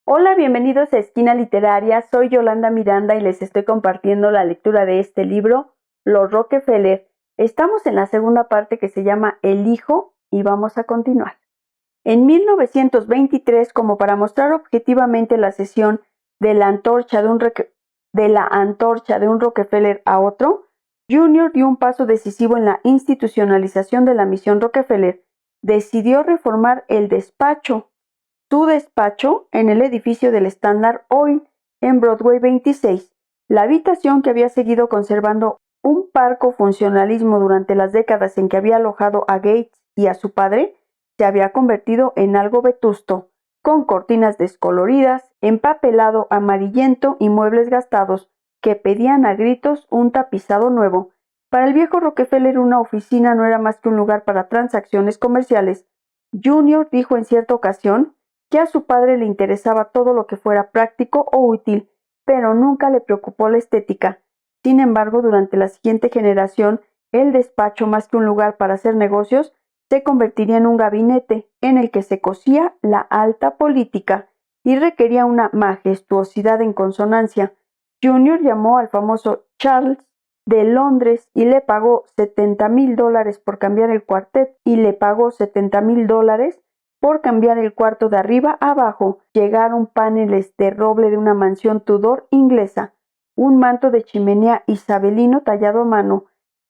Hola, bienvenidos a Esquina Literaria. Soy Yolanda Miranda y les estoy compartiendo la lectura de este libro, Los Rockefeller. Estamos en la segunda parte que se llama El Hijo y vamos a continuar. En 1923, como para mostrar objetivamente la cesión de la antorcha de un Rockefeller a otro, Junior dio un paso decisivo en la institucionalización de la misión Rockefeller. Decidió reformar su despacho en el edificio del Standard Oil en Broadway 26, la habitación que había seguido conservando un parco funcionalismo durante las décadas en que había alojado a Gates y a su padre, se había convertido en algo vetusto, con cortinas descoloridas, empapelado amarillento y muebles gastados que pedían a gritos un tapizado nuevo. Para el viejo Rockefeller una oficina no era más que un lugar para transacciones comerciales. Junior dijo en cierta ocasión que a su padre le interesaba todo lo que fuera práctico o útil, pero nunca le preocupó la estética. Sin embargo, durante la siguiente generación, el despacho, más que un lugar para hacer negocios, se convertiría en un gabinete en el que se cosía la alta política y requería una majestuosidad en consonancia. Junior llamó al famoso Charles de Londres y le pagó $70,000 por cambiar el cuartet y le pagó $70,000 por cambiar el cuarto de arriba a abajo. Llegaron paneles de roble de una mansión Tudor inglesa, un manto de chimenea isabelino tallado a mano,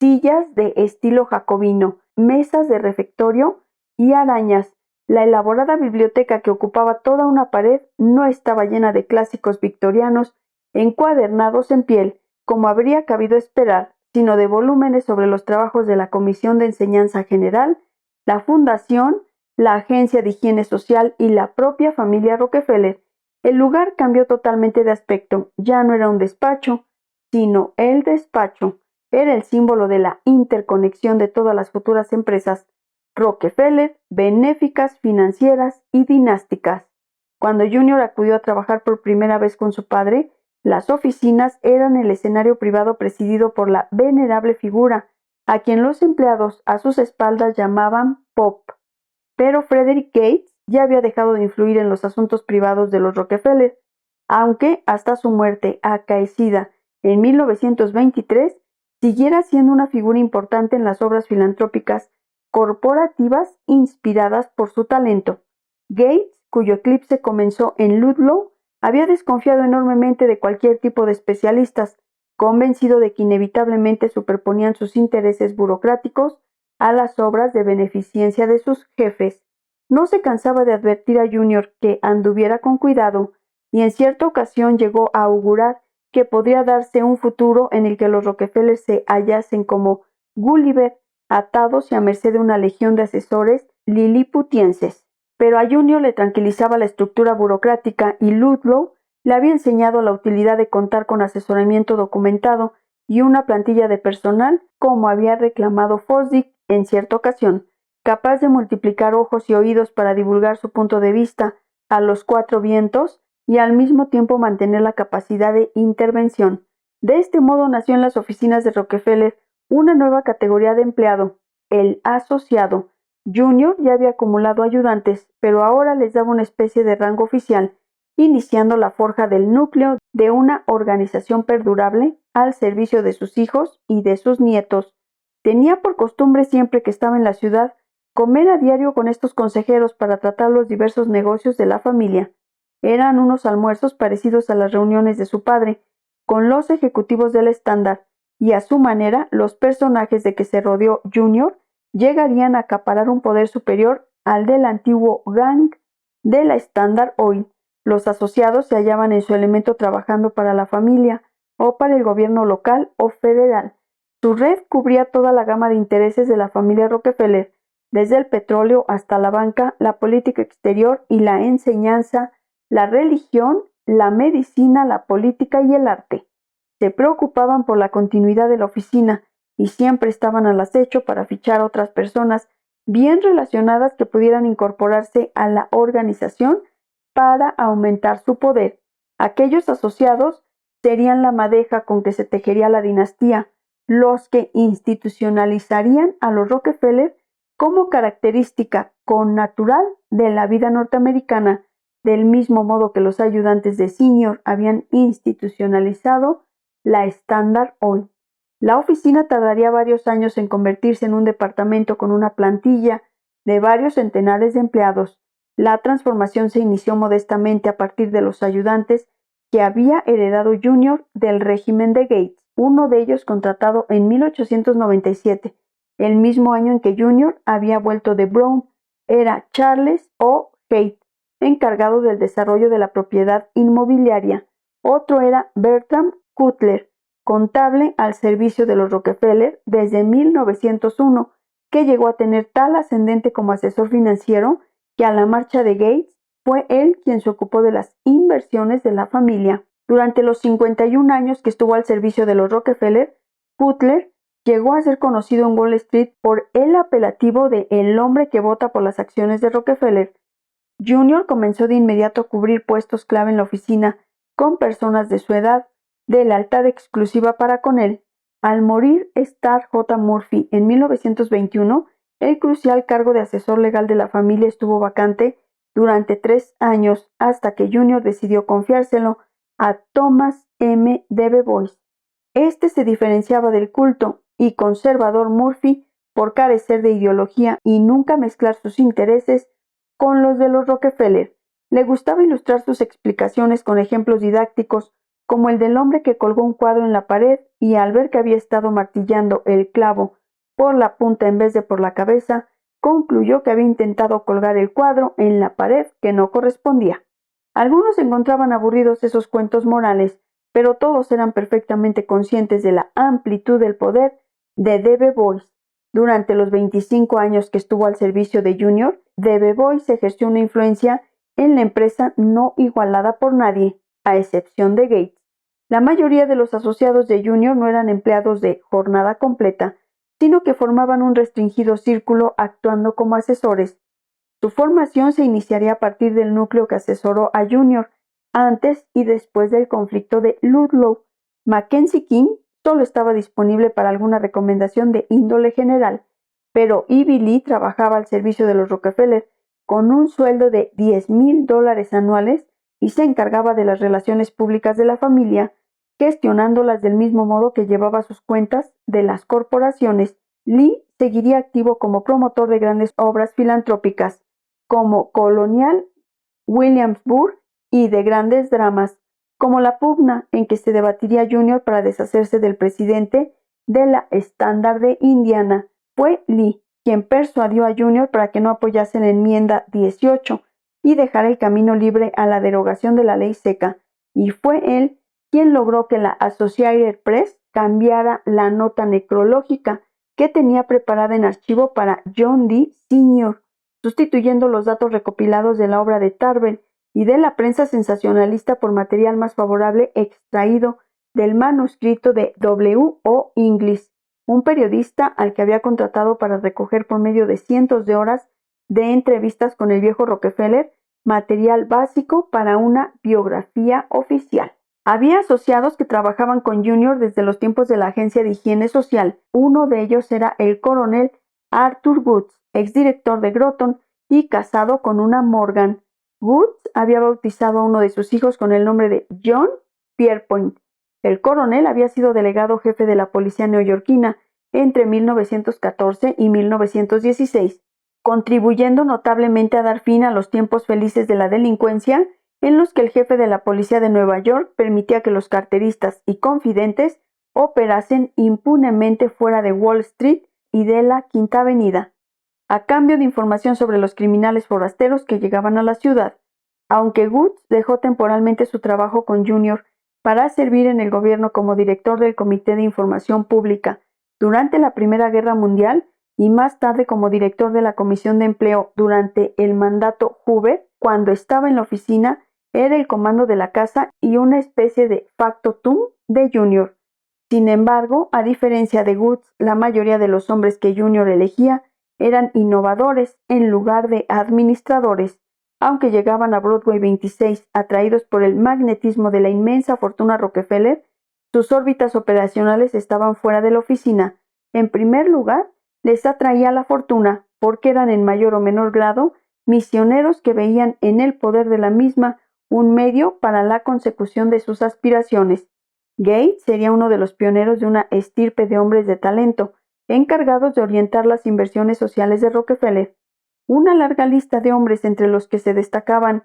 sillas de estilo jacobino, mesas de refectorio y arañas. La elaborada biblioteca que ocupaba toda una pared no estaba llena de clásicos victorianos encuadernados en piel, como habría cabido esperar, sino de volúmenes sobre los trabajos de la Comisión de Enseñanza General, la Fundación, la Agencia de Higiene Social y la propia familia Rockefeller. El lugar cambió totalmente de aspecto. Ya no era un despacho, sino el despacho. Era el símbolo de la interconexión de todas las futuras empresas Rockefeller, benéficas, financieras y dinásticas. Cuando Junior acudió a trabajar por primera vez con su padre, las oficinas eran el escenario privado presidido por la venerable figura, a quien los empleados a sus espaldas llamaban Pop. Pero Frederick Gates ya había dejado de influir en los asuntos privados de los Rockefeller, aunque hasta su muerte acaecida en 1923 siguiera siendo una figura importante en las obras filantrópicas corporativas inspiradas por su talento. Gates, cuyo eclipse comenzó en Ludlow, había desconfiado enormemente de cualquier tipo de especialistas, convencido de que inevitablemente superponían sus intereses burocráticos a las obras de beneficencia de sus jefes. No se cansaba de advertir a Junior que anduviera con cuidado, y en cierta ocasión llegó a augurar que podría darse un futuro en el que los Rockefeller se hallasen como Gulliver, atados y a merced de una legión de asesores liliputienses. Pero a Junior le tranquilizaba la estructura burocrática y Ludlow le había enseñado la utilidad de contar con asesoramiento documentado y una plantilla de personal, como había reclamado Fosdick en cierta ocasión, capaz de multiplicar ojos y oídos para divulgar su punto de vista a los cuatro vientos y al mismo tiempo mantener la capacidad de intervención. De este modo nació en las oficinas de Rockefeller una nueva categoría de empleado, el asociado. Junior ya había acumulado ayudantes, pero ahora les daba una especie de rango oficial, iniciando la forja del núcleo de una organización perdurable al servicio de sus hijos y de sus nietos. Tenía por costumbre, siempre que estaba en la ciudad, comer a diario con estos consejeros para tratar los diversos negocios de la familia. Eran unos almuerzos parecidos a las reuniones de su padre, con los ejecutivos del Standard, y a su manera los personajes de que se rodeó Junior llegarían a acaparar un poder superior al del antiguo gang de la Standard Oil. Los asociados se hallaban en su elemento trabajando para la familia o para el gobierno local o federal. Su red cubría toda la gama de intereses de la familia Rockefeller, desde el petróleo hasta la banca, la política exterior y la enseñanza, la religión, la medicina, la política y el arte. Se preocupaban por la continuidad de la oficina y siempre estaban al acecho para fichar a otras personas bien relacionadas que pudieran incorporarse a la organización para aumentar su poder. Aquellos asociados serían la madeja con que se tejería la dinastía, los que institucionalizarían a los Rockefeller como característica connatural de la vida norteamericana, del mismo modo que los ayudantes de Senior habían institucionalizado la Standard Oil. La oficina tardaría varios años en convertirse en un departamento con una plantilla de varios centenares de empleados. La transformación se inició modestamente a partir de los ayudantes que había heredado Junior del régimen de Gates, uno de ellos contratado en 1897, el mismo año en que Junior había vuelto de Brown. Era Charles O. Haight, encargado del desarrollo de la propiedad inmobiliaria. Otro era Bertram Cutler, contable al servicio de los Rockefeller desde 1901, que llegó a tener tal ascendente como asesor financiero que a la marcha de Gates fue él quien se ocupó de las inversiones de la familia. Durante los 51 años que estuvo al servicio de los Rockefeller, Cutler llegó a ser conocido en Wall Street por el apelativo de el hombre que vota por las acciones de Rockefeller. Junior comenzó de inmediato a cubrir puestos clave en la oficina con personas de su edad, de lealtad exclusiva para con él. Al morir Star J. Murphy en 1921, el crucial cargo de asesor legal de la familia estuvo vacante durante 3 años hasta que Junior decidió confiárselo a Thomas M. DeBois. Este se diferenciaba del culto y conservador Murphy por carecer de ideología y nunca mezclar sus intereses con los de los Rockefeller. Le gustaba ilustrar sus explicaciones con ejemplos didácticos, como el del hombre que colgó un cuadro en la pared y al ver que había estado martillando el clavo por la punta en vez de por la cabeza, concluyó que había intentado colgar el cuadro en la pared que no correspondía. Algunos encontraban aburridos esos cuentos morales, pero todos eran perfectamente conscientes de la amplitud del poder de DeBois. Durante los 25 años que estuvo al servicio de Junior, DeBois ejerció una influencia en la empresa no igualada por nadie, a excepción de Gates. La mayoría de los asociados de Junior no eran empleados de jornada completa, sino que formaban un restringido círculo actuando como asesores. Su formación se iniciaría a partir del núcleo que asesoró a Junior antes y después del conflicto de Ludlow. Mackenzie King solo estaba disponible para alguna recomendación de índole general, pero Ivy Lee trabajaba al servicio de los Rockefeller con un sueldo de $10,000 anuales y se encargaba de las relaciones públicas de la familia, gestionándolas del mismo modo que llevaba sus cuentas de las corporaciones. Lee seguiría activo como promotor de grandes obras filantrópicas, como Colonial Williamsburg, y de grandes dramas, como la pugna en que se debatiría Junior para deshacerse del presidente de la Standard de Indiana. Fue Lee quien persuadió a Junior para que no apoyase la enmienda 18 y dejara el camino libre a la derogación de la ley seca, y fue él quien logró que la Associated Press cambiara la nota necrológica que tenía preparada en archivo para John D. Sr., sustituyendo los datos recopilados de la obra de Tarbell y de la prensa sensacionalista por material más favorable extraído del manuscrito de W. O. Inglis, un periodista al que había contratado para recoger por medio de cientos de horas de entrevistas con el viejo Rockefeller material básico para una biografía oficial. Había asociados que trabajaban con Junior desde los tiempos de la Agencia de Higiene Social. Uno de ellos era el coronel Arthur Woods, exdirector de Groton y casado con una Morgan. Woods había bautizado a uno de sus hijos con el nombre de John Pierpont. El coronel había sido delegado jefe de la policía neoyorquina entre 1914 y 1916, contribuyendo notablemente a dar fin a los tiempos felices de la delincuencia en los que el jefe de la policía de Nueva York permitía que los carteristas y confidentes operasen impunemente fuera de Wall Street y de la Quinta Avenida, a cambio de información sobre los criminales forasteros que llegaban a la ciudad. Aunque Woods dejó temporalmente su trabajo con Junior para servir en el gobierno como director del Comité de Información Pública durante la Primera Guerra Mundial y más tarde como director de la Comisión de Empleo durante el mandato Hoover, cuando estaba en la oficina, era el comando de la casa y una especie de factotum de Junior. Sin embargo, a diferencia de Woods, la mayoría de los hombres que Junior elegía eran innovadores en lugar de administradores. Aunque llegaban a Broadway 26 atraídos por el magnetismo de la inmensa fortuna Rockefeller, sus órbitas operacionales estaban fuera de la oficina. En primer lugar, les atraía la fortuna porque eran en mayor o menor grado misioneros que veían en el poder de la misma un medio para la consecución de sus aspiraciones. Gates sería uno de los pioneros de una estirpe de hombres de talento, encargados de orientar las inversiones sociales de Rockefeller. Una larga lista de hombres entre los que se destacaban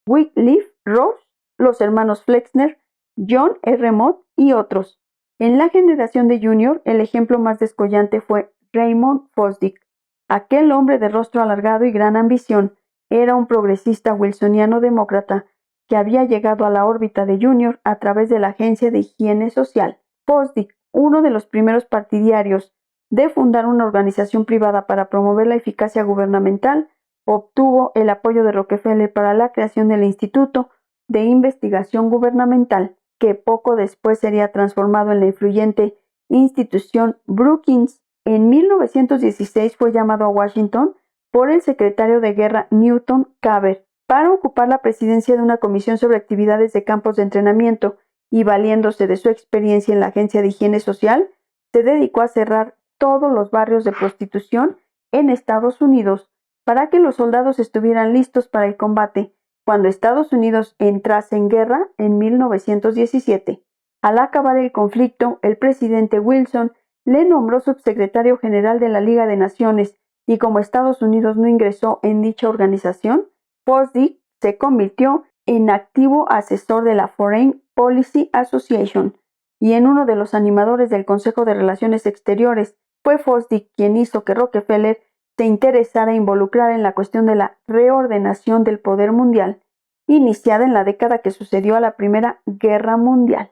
Wycliffe Ross, los hermanos Flexner, John R. Mott y otros. En la generación de Junior, el ejemplo más descollante fue Raymond Fosdick. Aquel hombre de rostro alargado y gran ambición era un progresista wilsoniano demócrata que había llegado a la órbita de Junior a través de la Agencia de Higiene Social. Fosdick, uno de los primeros partidarios de fundar una organización privada para promover la eficacia gubernamental, obtuvo el apoyo de Rockefeller para la creación del Instituto de Investigación Gubernamental, que poco después sería transformado en la influyente institución Brookings. En 1916 fue llamado a Washington por el secretario de Guerra Newton Carver para ocupar la presidencia de una comisión sobre actividades de campos de entrenamiento y, valiéndose de su experiencia en la Agencia de Higiene Social, se dedicó a cerrar todos los barrios de prostitución en Estados Unidos para que los soldados estuvieran listos para el combate cuando Estados Unidos entrase en guerra en 1917. Al acabar el conflicto, el presidente Wilson le nombró subsecretario general de la Liga de Naciones y como Estados Unidos no ingresó en dicha organización, Fosdick se convirtió en activo asesor de la Foreign Policy Association y en uno de los animadores del Consejo de Relaciones Exteriores. Fue Fosdick quien hizo que Rockefeller se interesara e involucrara en la cuestión de la reordenación del poder mundial, iniciada en la década que sucedió a la Primera Guerra Mundial.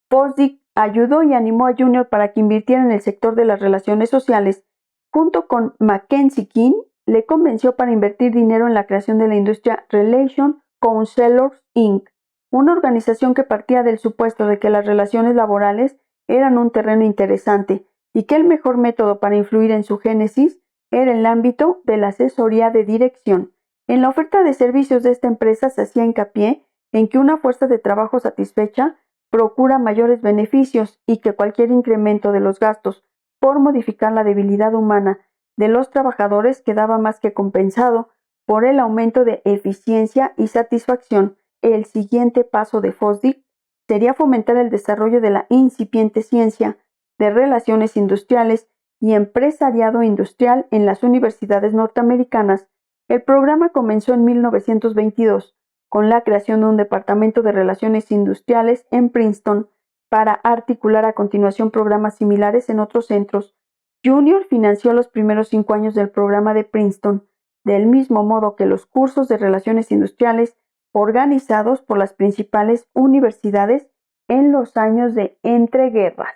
Fosdick ayudó y animó a Junior para que invirtiera en el sector de las relaciones sociales. Junto con Mackenzie King, le convenció para invertir dinero en la creación de la industria Relation Counselors Inc., una organización que partía del supuesto de que las relaciones laborales eran un terreno interesante y que el mejor método para influir en su génesis era el ámbito de la asesoría de dirección. En la oferta de servicios de esta empresa se hacía hincapié en que una fuerza de trabajo satisfecha procura mayores beneficios y que cualquier incremento de los gastos por modificar la debilidad humana de los trabajadores quedaba más que compensado por el aumento de eficiencia y satisfacción. El siguiente paso de Fosdick sería fomentar el desarrollo de la incipiente ciencia de relaciones industriales y empresariado industrial en las universidades norteamericanas. El programa comenzó en 1922 con la creación de un departamento de relaciones industriales en Princeton para articular a continuación programas similares en otros centros. Junior financió los primeros 5 años del programa de Princeton, del mismo modo que los cursos de relaciones industriales organizados por las principales universidades en los años de entreguerras.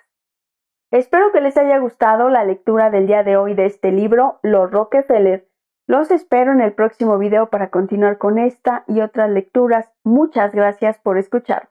Espero que les haya gustado la lectura del día de hoy de este libro, Los Rockefeller. Los espero en el próximo video para continuar con esta y otras lecturas. Muchas gracias por escuchar.